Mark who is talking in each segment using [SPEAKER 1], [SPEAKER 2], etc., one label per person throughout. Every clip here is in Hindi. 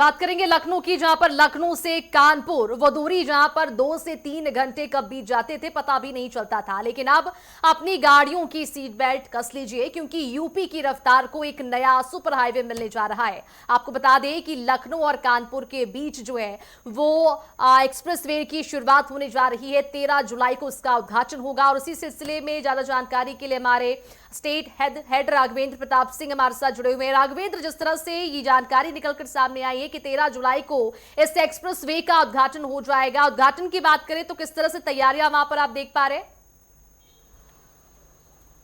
[SPEAKER 1] बात करेंगे लखनऊ की, जहां पर लखनऊ से कानपुर वो दूरी जहां पर 2 से 3 घंटे कब बीत जाते थे पता भी नहीं चलता था, लेकिन अब अपनी गाड़ियों की सीट बेल्ट कस लीजिए क्योंकि यूपी की रफ्तार को एक नया सुपर हाईवे मिलने जा रहा है। आपको बता दें कि लखनऊ और कानपुर के बीच जो है वो एक्सप्रेस वे की शुरुआत होने जा रही है। 13 जुलाई को इसका उद्घाटन होगा और इसी सिलसिले में ज्यादा जानकारी के लिए हमारे स्टेट हेड राघवेंद्र प्रताप सिंह हमारे साथ जुड़े हुए हैं। राघवेंद्र, जिस तरह से ये जानकारी निकलकर सामने आई है कि 13 जुलाई को इस एक्सप्रेस वे का उद्घाटन हो जाएगा, उद्घाटन की बात करें तो किस तरह से तैयारियां वहां पर आप देख पा रहे हैं?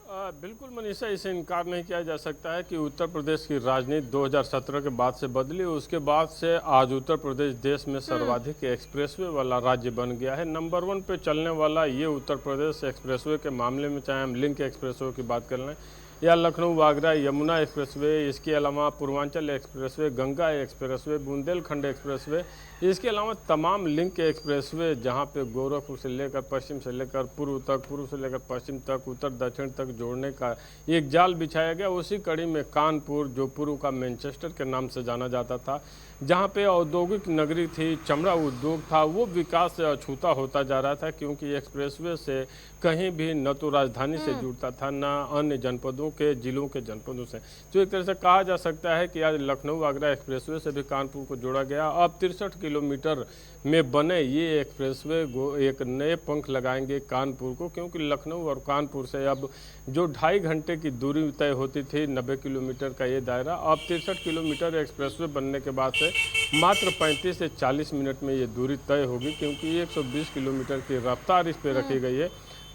[SPEAKER 2] बिल्कुल मनीषा, इसे इनकार नहीं किया जा सकता है कि उत्तर प्रदेश की राजनीति 2017 के बाद से बदली। उसके बाद से आज उत्तर प्रदेश देश में सर्वाधिक एक्सप्रेसवे वाला राज्य बन गया है। नंबर 1 पे चलने वाला ये उत्तर प्रदेश एक्सप्रेसवे के मामले में, चाहे हम लिंक एक्सप्रेसवे की बात कर लें या लखनऊ आगरा यमुना एक्सप्रेसवे, इसके अलावा Purvanchal expressway, Ganga expressway, Bundelkhand expressway, इसके अलावा तमाम लिंक एक्सप्रेसवे जहां पे गोरखपुर से लेकर पश्चिम से लेकर पूर्व तक, पूर्व से लेकर पश्चिम तक, उत्तर दक्षिण तक जोड़ने का एक जाल बिछाया गया। उसी कड़ी में कानपुर, जो पूर्व का मैनचेस्टर के नाम से जाना जाता था, जहाँ पे औद्योगिक नगरी थी, चमड़ा उद्योग था, वो विकास से अछूता होता जा रहा था क्योंकि एक्सप्रेसवे से कहीं भी न तो राजधानी से जुड़ता था, न अन्य जनपदों के, जिलों के जनपदों से। तो एक तरह से कहा जा सकता है कि आज लखनऊ आगरा एक्सप्रेसवे से भी कानपुर को जोड़ा गया। अब 63 किलोमीटर में बने ये एक्सप्रेसवे एक नए पंख लगाएंगे कानपुर को, क्योंकि लखनऊ और कानपुर से अब जो 2.5 घंटे की दूरी तय होती थी, 90 किलोमीटर का ये दायरा, अब 63 किलोमीटर एक्सप्रेसवे बनने के बाद से मात्र 35 से 40 मिनट में ये दूरी तय होगी, क्योंकि 120 किलोमीटर की रफ्तार इस पे रखी गई है।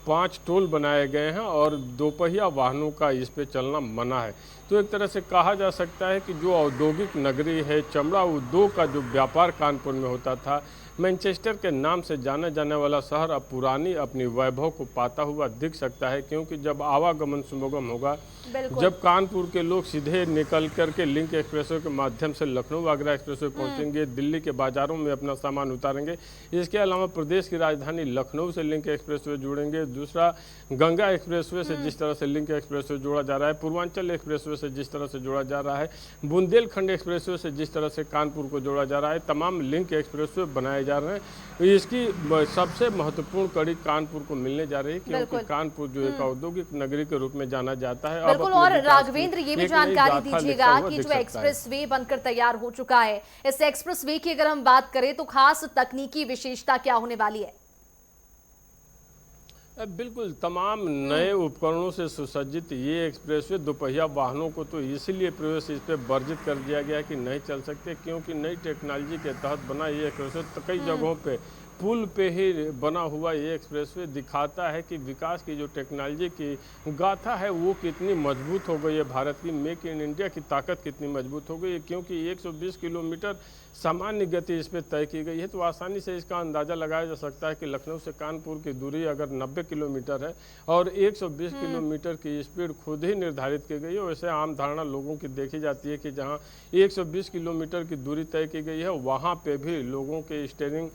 [SPEAKER 2] 5 टोल बनाए गए हैं और दोपहिया वाहनों का इस पे चलना मना है। तो एक तरह से कहा जा सकता है कि जो औद्योगिक नगरी है, चमड़ा उद्योग का जो व्यापार कानपुर में होता था, मैनचेस्टर के नाम से जाने जाने वाला शहर अब पुरानी अपनी वैभव को पाता हुआ दिख सकता है, क्योंकि जब आवागमन सुगम होगा, जब कानपुर के लोग सीधे निकल करके लिंक एक्सप्रेसवे के माध्यम से लखनऊ आगरा एक्सप्रेसवे पहुंचेंगे, दिल्ली के बाजारों में अपना सामान उतारेंगे। इसके अलावा प्रदेश की राजधानी लखनऊ से लिंक एक्सप्रेसवे जुड़ेंगे। दूसरा, गंगा एक्सप्रेसवे से जिस तरह से लिंक एक्सप्रेसवे जोड़ा जा रहा है, पूर्वांचल एक्सप्रेसवे से जिस तरह से जोड़ा जा रहा है, बुंदेलखंड एक्सप्रेसवे से जिस तरह से कानपुर को जोड़ा जा रहा है, तमाम लिंक एक्सप्रेसवे बनाए जा रहे हैं। इसकी सबसे महत्वपूर्ण कड़ी कानपुर को मिलने जा रही है, क्योंकि कानपुर जो एक औद्योगिक नगरी के रूप में जाना जाता है।
[SPEAKER 1] बिल्कुल, और राघवेंद्र ये भी जानकारी दीजिएगा कि जो एक्सप्रेस वे बनकर तैयार हो चुका है, इस एक्सप्रेस वे की अगर हम बात करें तो खास तकनीकी विशेषता क्या होने वाली है?
[SPEAKER 2] बिल्कुल, तमाम नए उपकरणों से सुसज्जित ये एक्सप्रेसवे दोपहिया वाहनों को तो इसीलिए प्रवेश इस पे वर्जित कर दिया गया कि नहीं चल सकते, क्योंकि नई टेक्नोलॉजी के तहत बना ये एक्सप्रेसवे कई जगहों पे पुल पे ही बना हुआ ये एक्सप्रेसवे दिखाता है कि विकास की जो टेक्नोलॉजी की गाथा है वो कितनी मजबूत हो गई है। भारत की मेक इन इंडिया की ताकत कितनी मजबूत हो गई है, क्योंकि 120 किलोमीटर सामान्य गति इस पर तय की गई है। तो आसानी से इसका अंदाज़ा लगाया जा सकता है कि लखनऊ से कानपुर की दूरी अगर 90 किलोमीटर है और 120 किलोमीटर की स्पीड खुद ही निर्धारित की गई है, वैसे आम धारणा लोगों की देखी जाती है कि जहाँ 120 किलोमीटर की दूरी तय की गई है, वहाँ पे भी लोगों के स्टीयरिंग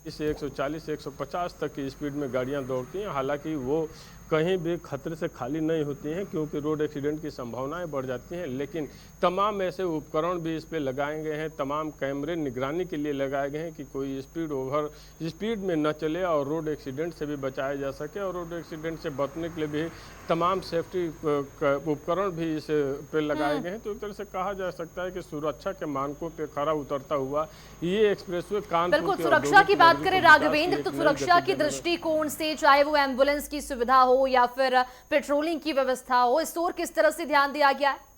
[SPEAKER 2] से 140 150 तक की स्पीड में गाड़ियां दौड़ती हैं। हालांकि वो कहीं भी खतरे से खाली नहीं होती हैं, क्योंकि रोड एक्सीडेंट की संभावनाएं बढ़ जाती हैं। लेकिन तमाम ऐसे उपकरण भी इस पे लगाए गए हैं, तमाम कैमरे निगरानी के लिए लगाए गए हैं कि कोई स्पीड में न चले और रोड एक्सीडेंट से भी बचाया जा सके। और रोड एक्सीडेंट से बचने के लिए भी तमाम सेफ्टी उपकरण भी इस पे लगाए गए हैं। तो एक तरह से कहा जा सकता है कि सुरक्षा के मानकों पे खरा उतरता हुआ ये एक्सप्रेसवे कानपुर।
[SPEAKER 1] बिल्कुल, सुरक्षा की बात करें राघवेंद्र, तो सुरक्षा की दृष्टिकोण से चाहे वो एम्बुलेंस की सुविधा हो या फिर पेट्रोलिंग की व्यवस्था हो, इस ओर किस तरह से ध्यान दिया गया है?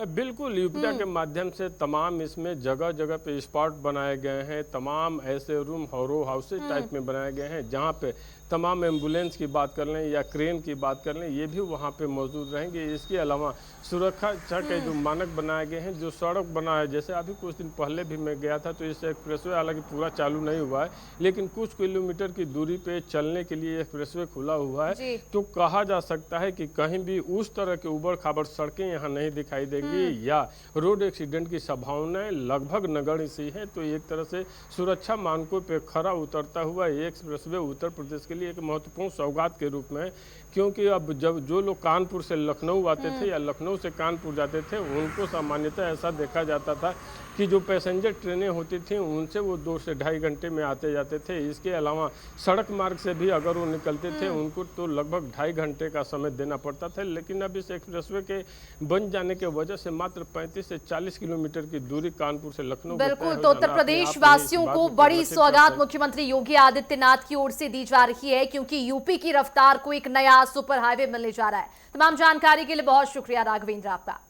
[SPEAKER 2] बिल्कुल, यूपीआ के माध्यम से तमाम इसमें जगह जगह पे स्पॉट बनाए गए हैं, तमाम ऐसे रूम हॉरो हाउसेज टाइप में बनाए गए हैं, जहां पे तमाम एम्बुलेंस की बात कर लें या क्रेन की बात कर लें, ये भी वहाँ पे मौजूद रहेंगे। इसके अलावा सुरक्षा के जो मानक बनाए गए हैं, जो सड़क बना है, जैसे अभी कुछ दिन पहले भी मैं गया था, तो इस एक्सप्रेसवे हालांकि पूरा चालू नहीं हुआ है, लेकिन कुछ किलोमीटर की दूरी पे चलने के लिए एक्सप्रेसवे खुला हुआ है। तो कहा जा सकता है कि कहीं भी उस तरह के उबड़ खाबड़ सड़कें यहाँ नहीं दिखाई देंगी या रोड एक्सीडेंट की संभावनाएं लगभग नगण्य सी है। तो एक तरह से सुरक्षा मानकों पर खरा उतरता हुआ ये एक्सप्रेसवे उत्तर प्रदेश के लिए एक महत्वपूर्ण सौगात के रूप में, क्योंकि अब जब जो लोग कानपुर से लखनऊ आते थे या लखनऊ से कानपुर जाते थे, उनको सामान्यतः ऐसा देखा जाता था कि जो पैसेंजर ट्रेनें होती थी उनसे वो 2 से ढाई घंटे में आते जाते थे। इसके अलावा सड़क मार्ग से भी अगर वो निकलते थे उनको तो लगभग 2.5 घंटे का समय देना पड़ता था। लेकिन अब इस एक्सप्रेसवे के बन जाने के वजह से मात्र 35 से 40 किलोमीटर की दूरी कानपुर से लखनऊ
[SPEAKER 1] बिल्कुल, तो उत्तर प्रदेश वासियों को बड़ी सौगात मुख्यमंत्री योगी आदित्यनाथ की ओर से दी जा रही है, क्योंकि यूपी की रफ्तार को एक नया सुपर हाईवे मिलने जा रहा है। तमाम जानकारी के लिए बहुत शुक्रिया राघवेंद्र आपका।